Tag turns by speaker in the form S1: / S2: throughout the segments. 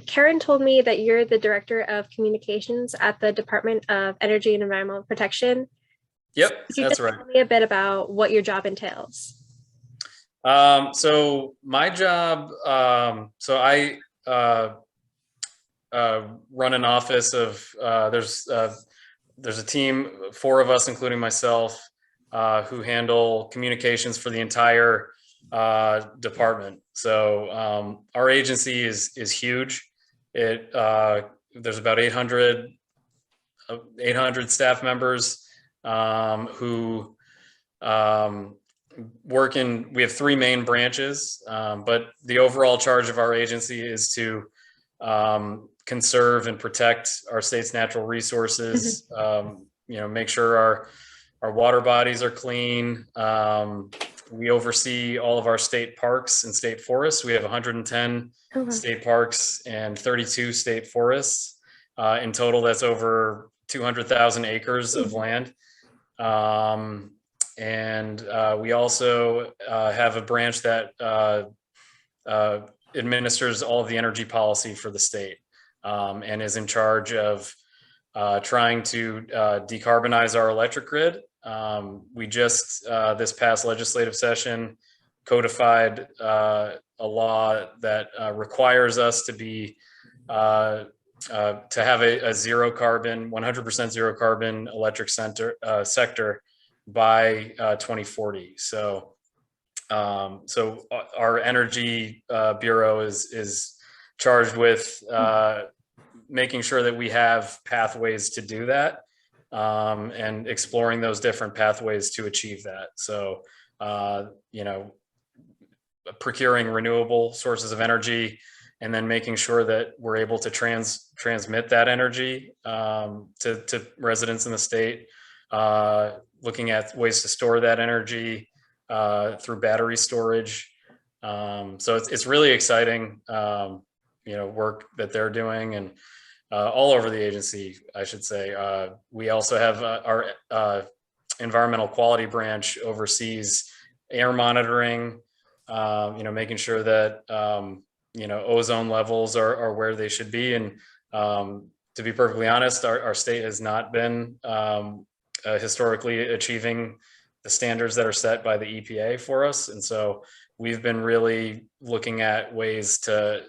S1: Karen told me that you're the Director of Communications at the Department of Energy and Environmental Protection. So
S2: Yep,
S1: could you
S2: that's
S1: just
S2: right.
S1: tell me a bit about what your job entails?
S2: So my job, I run an office of there's a team, four of us, including myself, who handle communications for the entire department. So our agency is huge. It There's about 800 staff members who we have three main branches, but the overall charge of our agency is to conserve and protect our state's natural
S1: Mhm.
S2: resources. Make sure our water bodies are clean. We oversee all of our state parks and state forests. We have 110
S1: Oh, wow.
S2: state parks and 32 state forests. In total, that's over 200,000 acres of
S1: Mhm.
S2: land. And we also have a branch that uh, administers all of the energy policy for the state, and is in charge of trying to decarbonize our electric grid. We just, this past legislative session, codified a law that requires us to be to have a zero carbon, 100% zero carbon electric sector by 2040. So our energy bureau is charged with making sure that we have pathways to do that, and exploring those different pathways to achieve that. So, you know, procuring renewable sources of energy, and then making sure that we're able to transmit that energy to residents in the state. Looking at ways to store that energy through battery storage. So it's really exciting, work that they're doing, and all over the agency, I should say. We also have our environmental quality branch oversees air monitoring, making sure that ozone levels are where they should be. And to be perfectly honest, our state has not been historically achieving the standards that are set by the EPA for us, and so we've been really looking at ways to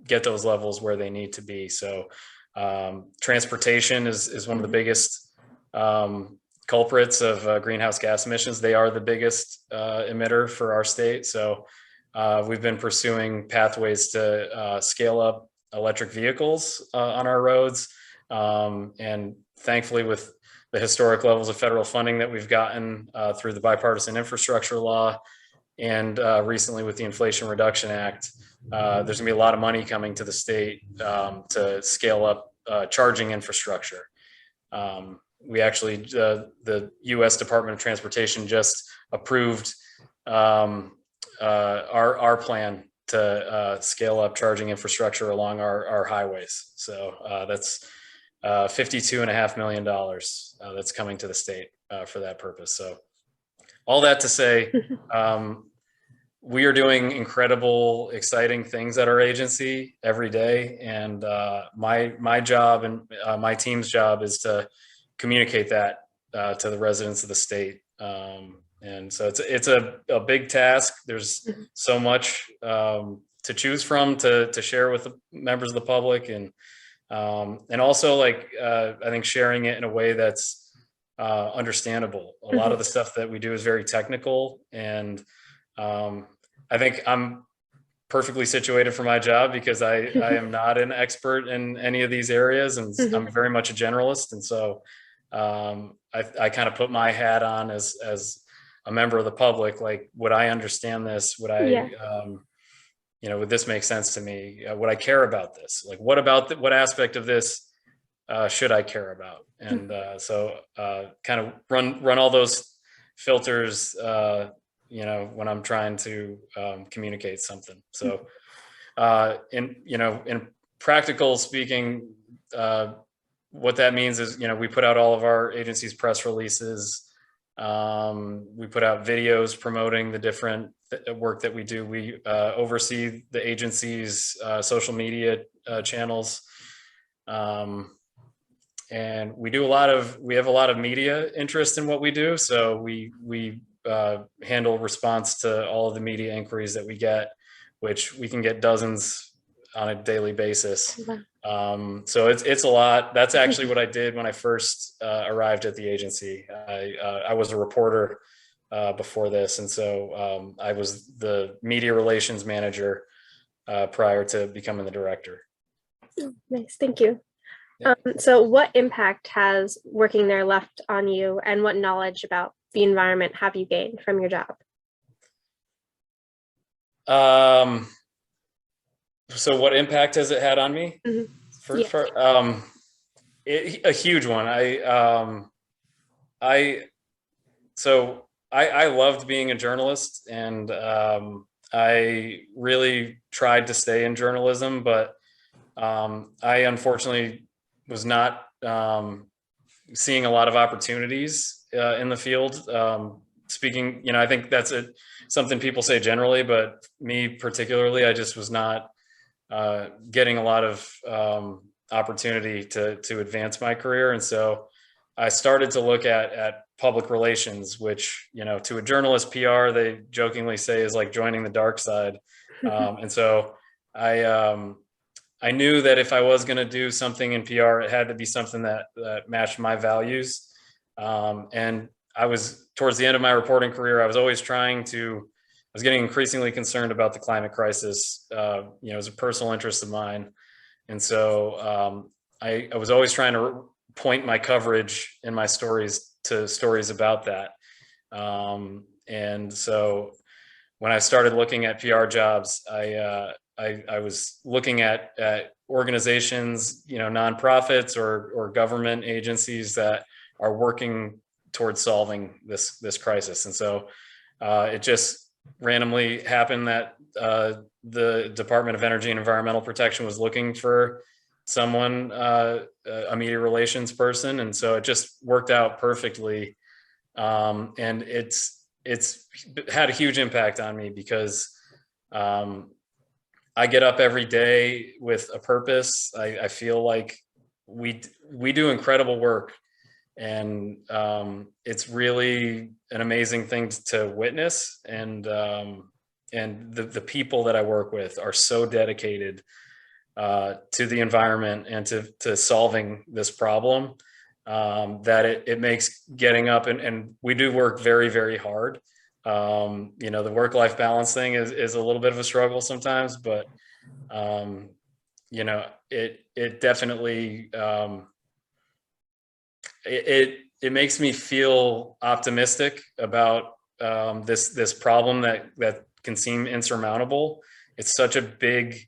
S2: get those levels where they need to be. So transportation is one of the
S1: Mhm.
S2: biggest culprits of greenhouse gas emissions. They are the biggest emitter for our state. So we've been pursuing pathways to scale up electric vehicles on our roads. And thankfully, with the historic levels of federal funding that we've gotten through the bipartisan infrastructure law, and recently with the Inflation Reduction Act, there's going to be a lot of money coming to the state to scale up charging infrastructure. We actually, the U.S. Department of Transportation just approved our plan to scale up charging infrastructure along our highways. So that's $52.5 million that's coming to the state for that purpose. So all that to say, we are doing incredible, exciting things at our agency every day, and my job and my team's job is to communicate that to the residents of the state. And so it's a big task. There's so much to choose from to share with the members of the public, and also, like, I think sharing it in a way that's understandable. A lot
S1: Mhm.
S2: of the stuff that we do is very technical, and I think I'm perfectly situated for my job because I am not an expert in any of these areas, and
S1: Mhm.
S2: I'm very much a generalist. And so I kind of put my hat on as a member of the public. Like, would I understand this?
S1: Yeah.
S2: Would this make sense to me? Would I care about this? Like, what aspect of this should I care about? And kind of run all those filters, when I'm trying to communicate something. So, in practical speaking, what that means is, we put out all of our agency's press releases. We put out videos promoting the different work that we do. We oversee the agency's social media channels. And we have a lot of media interest in what we do. So we handle response to all of the media inquiries that we get, which we can get dozens on a daily basis. So it's a lot. That's actually what I did when I first arrived at the agency. I was a reporter before this, and so I was the media relations manager prior to becoming the director.
S1: Nice, thank you.
S2: Yeah.
S1: So what impact has working there left on you, and what knowledge about the environment have you gained from your job?
S2: So what impact has it had on me?
S1: Mm-hmm.
S2: First part, a huge one. I loved being a journalist, and I really tried to stay in journalism, but I unfortunately was not seeing a lot of opportunities in the field. Speaking, I think that's something people say generally, but me particularly, I just was not getting a lot of opportunity to advance my career. And so I started to look at public relations, which, to a journalist, PR, they jokingly say is like joining the dark side. And so I knew that if I was going to do something in PR, it had to be something that matched my values. And I was towards the end of my reporting career, I was getting increasingly concerned about the climate crisis. It was a personal interest of mine. And so I was always trying to point my coverage in my stories to stories about that. And so when I started looking at PR jobs, I was looking at organizations, nonprofits or government agencies that are working towards solving this crisis. And so it just randomly happened that the Department of Energy and Environmental Protection was looking for someone, a media relations person. And so it just worked out perfectly. And it's had a huge impact on me because I get up every day with a purpose. I feel like we do incredible work, and it's really an amazing thing to witness. And the people that I work with are so dedicated to the environment and to solving this problem that it makes getting up, and we do work very, very hard. The work-life balance thing is a little bit of a struggle sometimes, but it definitely it makes me feel optimistic about this problem that can seem insurmountable. It's such a big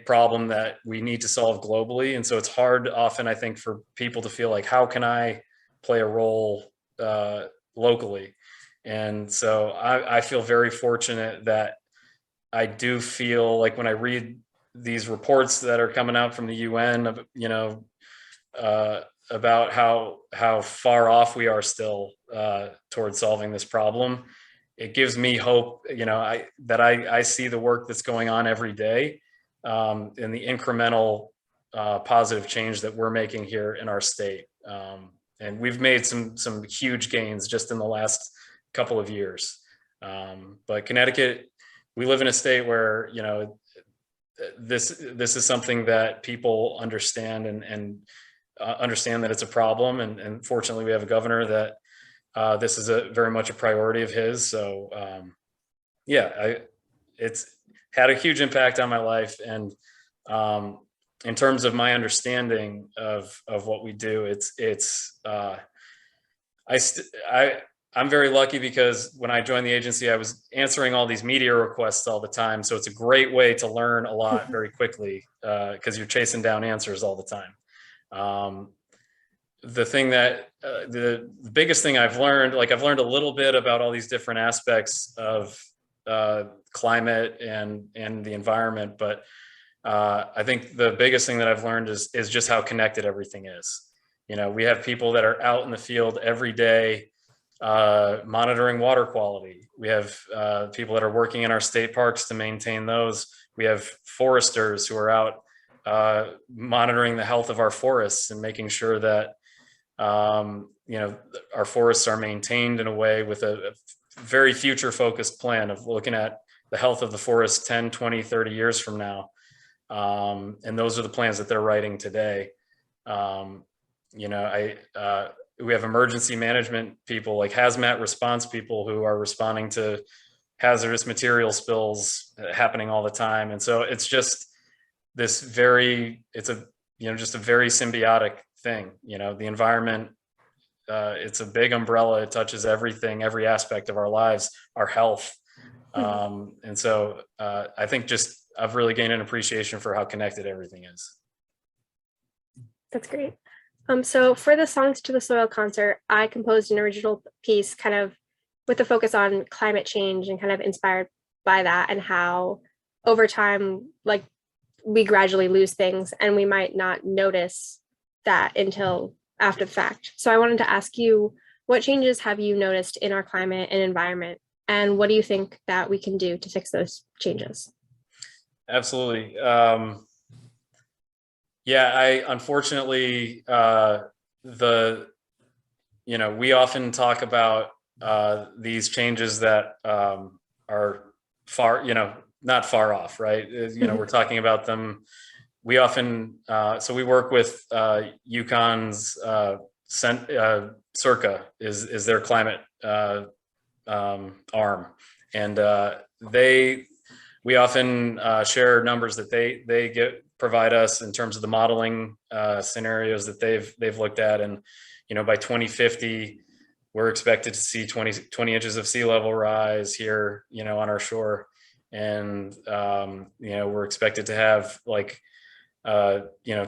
S2: problem that we need to solve globally, and so it's hard often, I think, for people to feel like, how can I play a role locally? And so I feel very fortunate that I do feel like when I read these reports that are coming out from the UN, about how far off we are still towards solving this problem, it gives me hope. I see the work that's going on every day, and the incremental positive change that we're making here in our state. And we've made some huge gains just in the last couple of years. But Connecticut, we live in a state where, this is something that people understand and understand that it's a problem. And fortunately, we have a governor that this is very much a priority of his. So it's had a huge impact on my life. And in terms of my understanding of what we do, I'm very lucky because when I joined the agency, I was answering all these media requests all the time. So it's a great way to learn a lot very quickly because you're chasing down answers all the time. The thing that the biggest thing I've learned a little bit about all these different aspects of climate and the environment, but I think the biggest thing that I've learned is just how connected everything is. We have people that are out in the field every day monitoring water quality. We have people that are working in our state parks to maintain those. We have foresters who are out monitoring the health of our forests and making sure that our forests are maintained in a way with a very future focused plan of looking at the health of the forest 10, 20, 30 years from now. And those are the plans that they're writing today. We have emergency management people, like hazmat response people, who are responding to hazardous material spills happening all the time. And so it's just this just a very symbiotic thing. The environment, it's a big umbrella. It touches everything, every aspect of our lives, our health. And so I think I've really gained an appreciation for how connected everything is.
S1: That's great. So for the Songs to the Soil concert, I composed an original piece kind of with a focus on climate change and kind of inspired by that, and how over time, like, we gradually lose things and we might not notice that until after the fact. So I wanted to ask you, what changes have you noticed in our climate and environment, and what do you think that we can do to fix those changes?
S2: Absolutely. Unfortunately, we often talk about these changes that are not far off, right? We're talking about them. We often, so we work with UConn's Circa is their climate arm, and we often share numbers that they provide us in terms of the modeling scenarios that they've looked at. And by 2050, we're expected to see 20 inches of sea level rise here on our shore, and we're expected to have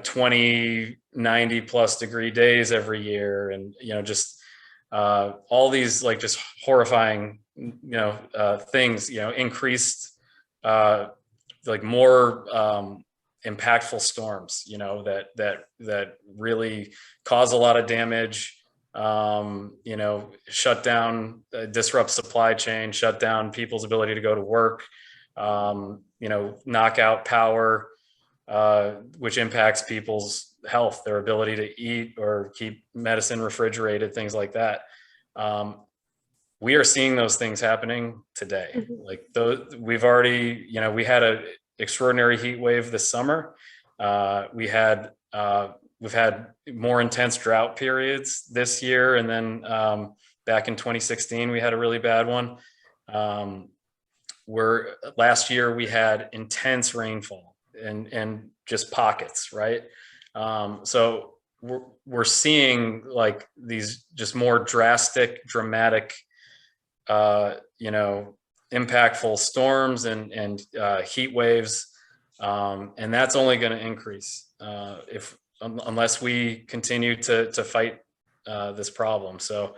S2: 20 90 plus degree days every year, and all these just horrifying things, increased more impactful storms, that really cause a lot of damage, shut down, disrupt supply chain, shut down people's ability to go to work, knock out power, which impacts people's health, their ability to eat or keep medicine refrigerated, things like that. We are seeing those things happening today. We've already, we had an extraordinary heat wave this summer. We've had more intense drought periods this year, and then back in 2016 we had a really bad one. Last year we had intense rainfall and just pockets, right? So we're seeing these just more drastic, dramatic, impactful storms and heat waves, and that's only going to increase unless we continue to fight this problem. So,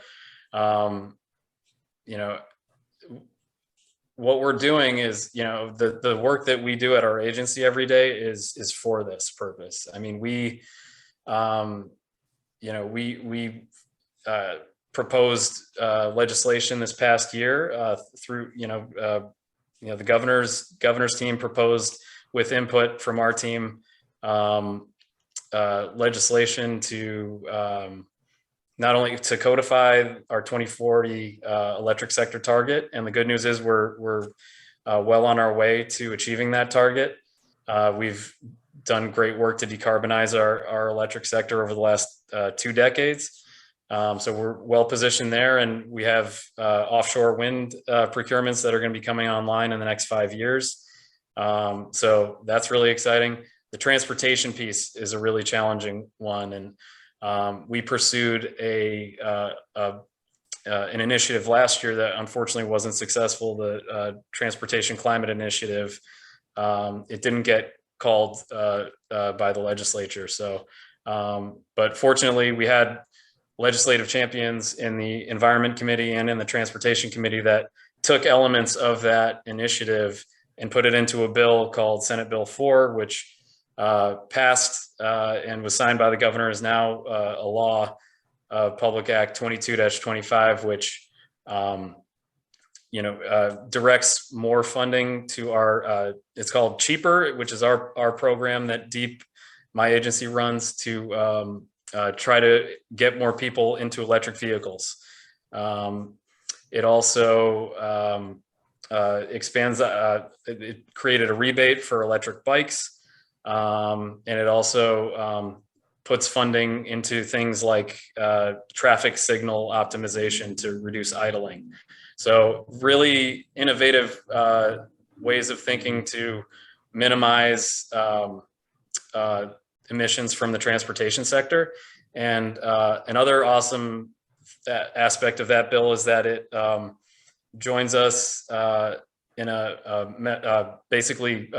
S2: what we're doing is, the work that we do at our agency every day is for this purpose. I mean, we proposed legislation this past year through the governor's team proposed, with input from our team, legislation to not only to codify our 2040 electric sector target, and the good news is we're well on our way to achieving that target. We've done great work to decarbonize our electric sector over the last 2 decades. So we're well positioned there, and we have offshore wind procurements that are going to be coming online in the next 5 years. So that's really exciting. The transportation piece is a really challenging one, and we pursued an initiative last year that unfortunately wasn't successful, the Transportation Climate Initiative. It didn't get called by the legislature. So, but fortunately, we had legislative champions in the Environment Committee and in the Transportation Committee that took elements of that initiative and put it into a bill called Senate Bill 4, which passed and was signed by the governor, is now a law, Public Act 22-25, which directs more funding to our, it's called Cheaper, which is our program that my agency runs to try to get more people into electric vehicles. It also expands, it created a rebate for electric bikes. And it also puts funding into things like traffic signal optimization to reduce idling. So really innovative ways of thinking to minimize emissions from the transportation sector. And another awesome aspect of that bill is that it joins us basically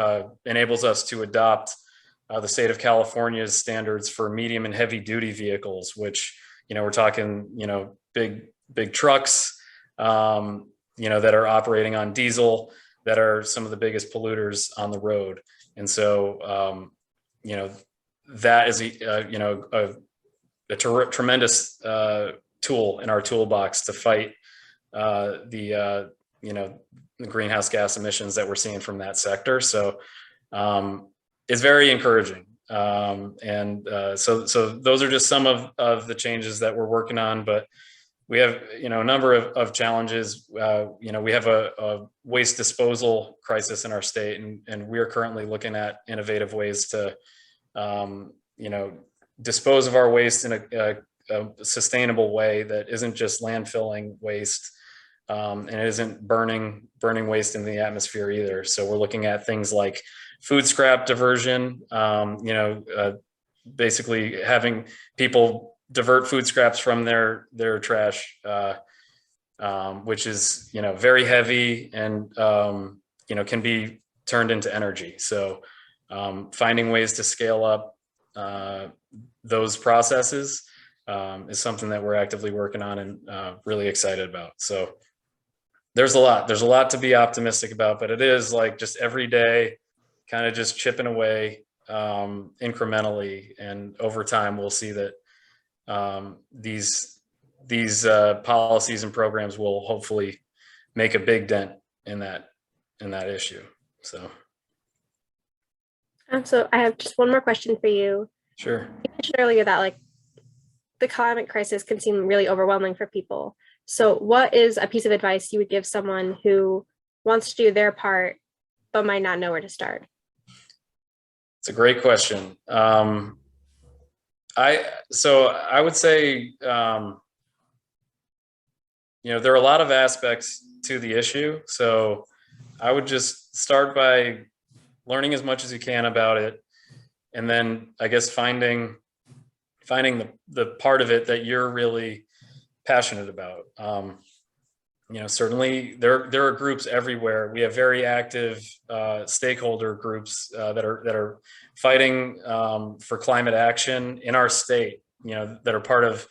S2: enables us to adopt the state of California's standards for medium and heavy duty vehicles, which, we're talking, big trucks, that are operating on diesel, that are some of the biggest polluters on the road. And so, that is a tremendous tool in our toolbox to fight the greenhouse gas emissions that we're seeing from that sector. So it's very encouraging. So those are just some of the changes that we're working on, but we have, a number of challenges. We have a waste disposal crisis in our state, and we are currently looking at innovative ways to, dispose of our waste in a sustainable way that isn't just landfilling waste, and it isn't burning waste in the atmosphere either. So we're looking at things like food scrap diversion, basically having people divert food scraps from their trash, which is, very heavy and, can be turned into energy. So finding ways to scale up those processes is something that we're actively working on and really excited about. So there's a lot to be optimistic about, but it is like just every day kind of just chipping away incrementally, and over time we'll see that these policies and programs will hopefully make a big dent in that issue. So
S1: I have just one more question for you.
S2: Sure.
S1: You mentioned earlier that the climate crisis can seem really overwhelming for people. So what is a piece of advice you would give someone who wants to do their part but might not know where to start?
S2: It's a great question. I would say, there are a lot of aspects to the issue. So I would just start by learning as much as you can about it, and then I guess finding the part of it that you're really passionate about. Certainly there are groups everywhere. We have very active stakeholder groups that are fighting for climate action in our state, that are part of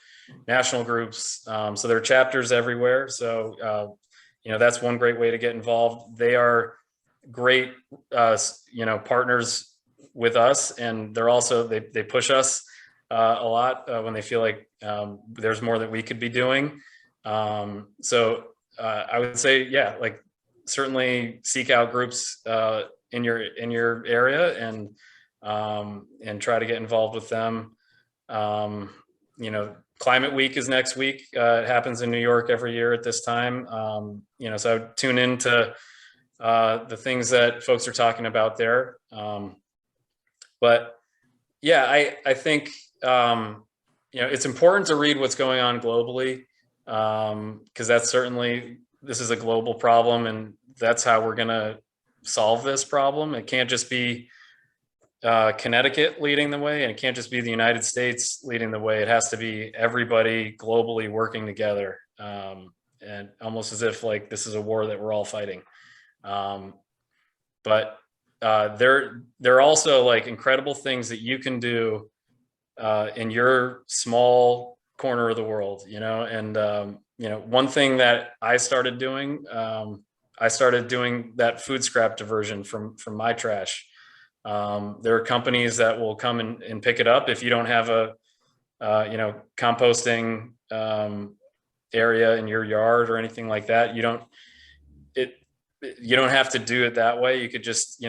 S2: national groups. So there are chapters everywhere. So, that's one great way to get involved. They are great, partners with us, and they're also, they push us a lot when they feel like there's more that we could be doing. So I would say, yeah, certainly seek out groups in your area and try to get involved with them. Climate Week is next week. It happens in New York every year at this time. So tune into the things that folks are talking about there. But yeah, I think, it's important to read what's going on globally, because this is a global problem, and that's how we're going to solve this problem. It can't just be Connecticut leading the way, and it can't just be the United States leading the way. It has to be everybody globally working together, and almost as if this is a war that we're all fighting. But there are also incredible things that you can do in your small corner of the world, and one thing that I started doing that food scrap diversion from my trash. There are companies that will come and pick it up if you don't have a composting area in your yard or anything like that, you don't have to do it that way. You could just,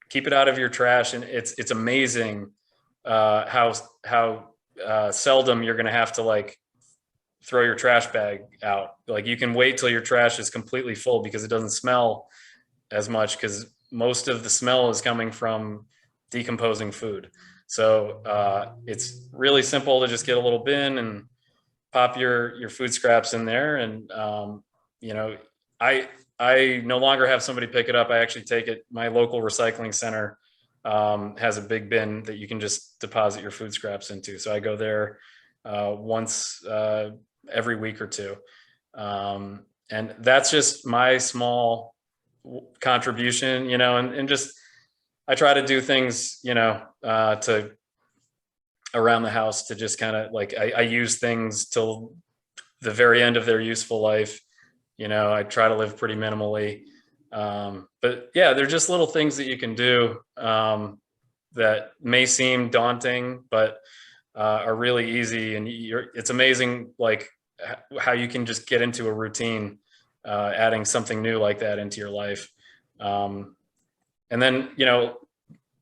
S2: keep it out of your trash. And it's amazing how seldom you're going to have to like throw your trash bag out. Like you can wait till your trash is completely full because it doesn't smell as much, because most of the smell is coming from decomposing food. So it's really simple to just get a little bin and pop your food scraps in there. And I no longer have somebody pick it up. I actually take it. My local recycling center has a big bin that you can just deposit your food scraps into. So I go there once every week or two. And that's just my small contribution, and just, I try to do things, to around the house to just kind of like, I use things till the very end of their useful life. I try to live pretty minimally. But yeah, they're just little things that you can do that may seem daunting, but are really easy. And it's amazing, like how you can just get into a routine, adding something new like that into your life. And then,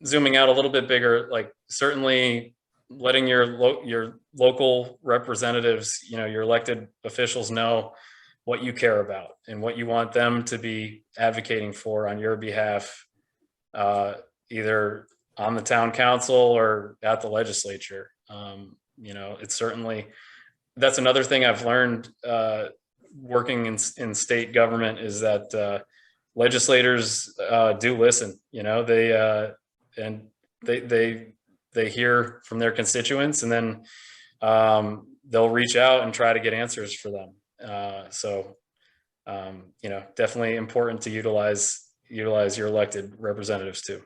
S2: zooming out a little bit bigger, like certainly letting your local representatives, your elected officials know what you care about and what you want them to be advocating for on your behalf, either on the town council or at the legislature. It's certainly, that's another thing I've learned working in state government, is that legislators do listen. They hear from their constituents, and then they'll reach out and try to get answers for them. So definitely important to utilize your elected representatives too.